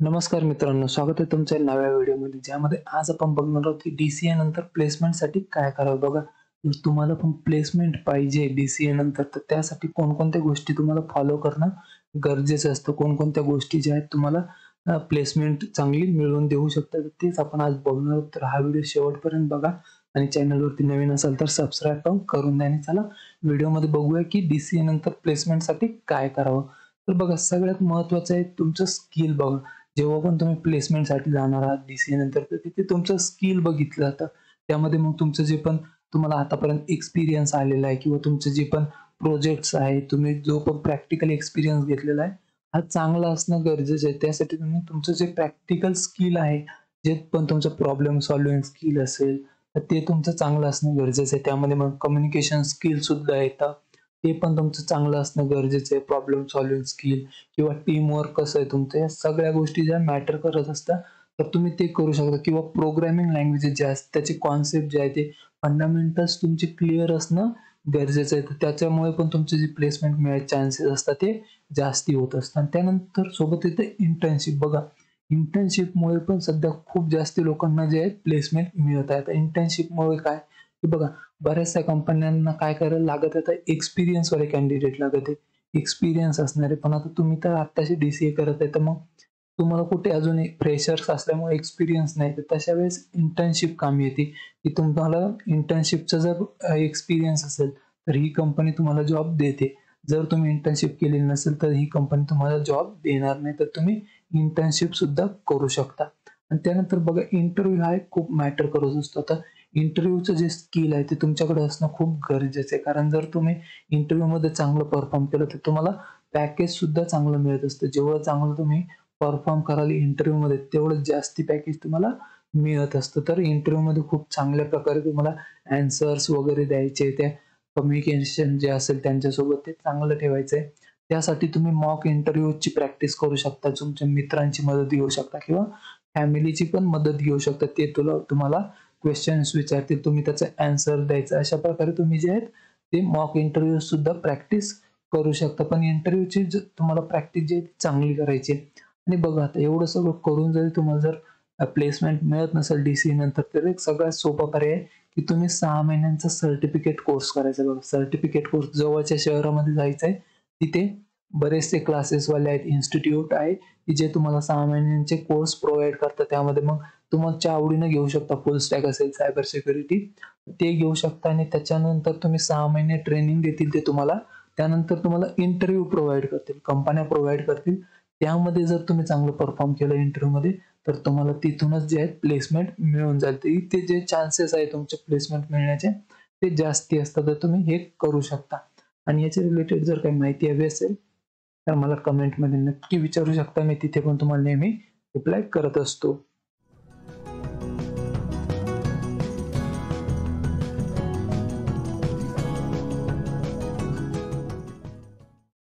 नमस्कार मित्रांनो, स्वागत आहे तुमच्या नव्या व्हिडिओमध्ये, ज्यामध्ये आज आपण बघणार आहोत की DCA नंतर प्लेसमेंटसाठी काय करावं. बघा, जर तुम्हाला पण प्लेसमेंट पाहिजे DCA नंतर, तर त्यासाठी कोणकोणत्या गोष्टी तुम्हाला फॉलो करणं गरजेचं असतं. कोणकोणत्या गोष्टी ज्या आहेत तुम्हाला प्लेसमेंट चांगली मिळवून देऊ शकतात, तेच आपण आज बघणार आहोत. तर हा व्हिडिओ शेवटपर्यंत बघा आणि चॅनलवरती नवीन असाल तर सबस्क्राईब पण करून द्या. आणि चला व्हिडिओमध्ये बघूया की DCA नंतर प्लेसमेंटसाठी काय करावं. तर बघा, सगळ्यात महत्त्वाचं आहे तुमचं स्किल. बघा, जेव्हा पण तुम्ही प्लेसमेंटसाठी जाणार आहात DCA नंतर, तर तिथे तुमचं स्किल बघितलं जातं. त्यामध्ये मग तुमचं जे पण तुम्हाला आतापर्यंत एक्सपिरियन्स आलेला आहे किंवा तुमचे जे पण प्रोजेक्ट्स आहे, तुम्ही जो पण प्रॅक्टिकल एक्सपिरियन्स घेतलेला आहे, हा चांगला असणं गरजेचं आहे. त्यासाठी तुम्ही तुमचं जे प्रॅक्टिकल स्किल आहे, जे पण तुमचं प्रॉब्लेम सॉल्व्हिंग स्किल असेल, तर ते तुमचं चांगलं असणं गरजेचं आहे. त्यामध्ये मग कम्युनिकेशन स्किल सुद्धा येतं. ते पण तुमचं चांगलं असणं गरजेचं आहे. प्रॉब्लेम सॉल्व्हिंग स्किल किंवा टीमवर्क कसं आहे तुमचं, या सगळ्या गोष्टी ज्या मॅटर करत असतात, तर तुम्ही ते करू शकता. किंवा प्रोग्रामिंग लँग्वेजेस जे असतात, त्याचे कॉन्सेप्ट जे आहे ते फंडामेंटल्स तुमचे क्लिअर असणं गरजेचं आहे. तर त्याच्यामुळे पण तुमचे जे प्लेसमेंट मिळायचे चान्सेस असतात ते जास्ती होत असतात. त्यानंतर सोबत येते इंटर्नशिप. बघा, इंटर्नशिपमुळे पण सध्या खूप जास्त लोकांना जे आहे प्लेसमेंट मिळत आहे. इंटर्नशिपमुळे काय, की बघा, बऱ्याचशा कंपन्यांना काय करायला लागत आहे, एक्सपिरियन्सवाले कॅन्डिडेट लागत आहे. एक्सपिरियन्स असणारे. पण आता तुम्ही तर आत्ताशी DCA करत आहे, तर मग तुम्हाला कुठे अजून फ्रेशर्स असल्यामुळे एक्सपिरियन्स नाही, तर तशा वेळेस इंटर्नशिप कामी येते. की तुम्हाला इंटर्नशिपचा जर एक्सपिरियन्स असेल, तर ही कंपनी तुम्हाला जॉब देते. जर तुम्ही इंटर्नशिप केलेली नसेल, तर ही कंपनी तुम्हाला जॉब देणार नाही. तर तुम्ही इंटर्नशिप सुद्धा करू शकता. आणि त्यानंतर बघा, इंटरव्ह्यू हा एक खूप मॅटर करत असतो. आता इंटरव्ह्यूचं जे स्किल आहे ते तुमच्याकडे असणं खूप गरजेचं आहे. कारण जर तुम्ही इंटरव्ह्यूमध्ये चांगलं परफॉर्म केलं, तर तुम्हाला पॅकेज सुद्धा चांगलं मिळत असतं. जेवढं चांगलं तुम्ही परफॉर्म कराल इंटरव्ह्यूमध्ये, तेवढं जास्ती पॅकेज तुम्हाला मिळत असतं. तर इंटरव्ह्यूमध्ये खूप चांगल्या प्रकारे तुम्हाला ॲन्सर्स वगैरे द्यायचे, त्या कम्युनिकेशन जे असेल त्यांच्यासोबत ते चांगलं ठेवायचं आहे. त्यासाठी तुम्ही मॉक इंटरव्ह्यूची प्रॅक्टिस करू शकता. तुमच्या मित्रांची मदत घेऊ शकता किंवा फॅमिलीची पण मदत घेऊ शकता. ते तुम्हाला क्वेश्चन्स विचारतील, तुम्ही त्याचा ॲन्सर द्यायचा. अशा प्रकारे तुम्ही जे आहेत ते मॉक इंटरव्ह्यू सुद्धा प्रॅक्टिस करू शकता. पण इंटरव्ह्यूची तुम्हाला प्रॅक्टिस जी आहे ती चांगली करायची आहे. आणि बघा, आता एवढं सगळं करून जरी तुम्हाला जर प्लेसमेंट मिळत नसेल DCA नंतर, तर एक सगळ्यात सोपा पर्याय आहे की तुम्ही 6 महिन्यांचा सर्टिफिकेट कोर्स करायचा. बघा, सर्टिफिकेट कोर्स जवळच्या शहरामध्ये जायचं आहे. तिथे बरेचसे क्लासेसवाले आहेत, इन्स्टिट्यूट आहे, की जे तुम्हाला 6 महिन्यांचे कोर्स प्रोव्हाईड करतात. त्यामध्ये मग तुमच्या आवडीनं घेऊ शकता. फुल स्टॅक असेल, सायबर सिक्युरिटी, ते घेऊ शकता. आणि त्याच्यानंतर तुम्ही 6 महिने ट्रेनिंग देतील ते तुम्हाला. त्यानंतर तुम्हाला इंटरव्ह्यू प्रोव्हाईड करतील, कंपन्या प्रोव्हाईड करतील. त्यामध्ये जर तुम्ही चांगलं परफॉर्म केलं इंटरव्ह्यूमध्ये, तर तुम्हाला तिथूनच जे आहे प्लेसमेंट मिळून जाईल. तर इथे जे चान्सेस आहे तुमचे प्लेसमेंट मिळण्याचे, ते जास्ती असतात. तर तुम्ही हे करू शकता. आणि याच्या रिलेटेड जर काही माहिती हवी असेल, तर मला कमेंटमध्ये नक्की विचारू शकता. मी तिथे पण तुम्हाला नेहमी रिप्लाय करत असतो.